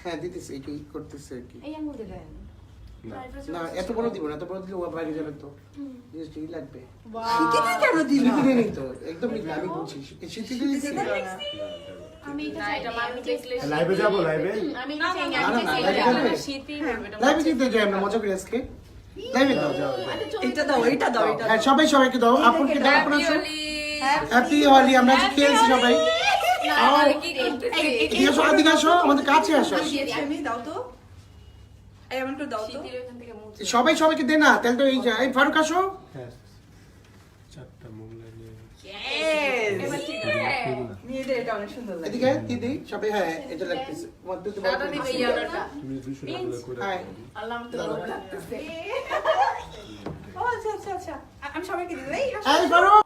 হ্যাঁ দিতেছি কি করতেছে কি এই আঙ্গুল দেন না এত বড় দিব না এত বড় দিলে ও বাইরে যাবে তো জিনিসটা কি লাগবে শীতে কেন দিবি শীতে নেই তো একদম ঠিক আমি বলছি শীতে দিয়েছি আমি এটা মানুষ দেখলে লাইভে যাব লাইভে আমি এটা শীতই হবে এটা লাইভে দিতে যাই আমরা মজা করে আজকে লাইভে দাও এটা দাও এটা দাও এটা হ্যাঁ সবাই সবাইকে দাও আপুকে দাও আপনারা হ্যাপি হোলি আমরা আজ খেলছি সবাই এদিকে আসো এদিকে আসো আমাদের কাছে আসো আমি দাও তো এই আমার একটু দাও তো সবাই সবাইকে দে না তাহলে তো এই যা এই ফারুক আসো হ্যাঁ চারটা মোগলাই নিয়ে নিয়ে দে এটা অনেক সুন্দর লাগে এদিকে দিদি সবাই হ্যাঁ এটা লাগতেছে মধ্যে তো বড় দাদা দিবে ইয়াটা তুমি 200 টাকা করে হ্যাঁ আল্লাহ তো লাগতেছে ও আচ্ছা আচ্ছা আচ্ছা আমি সবাইকে দিই এই এই ফারুক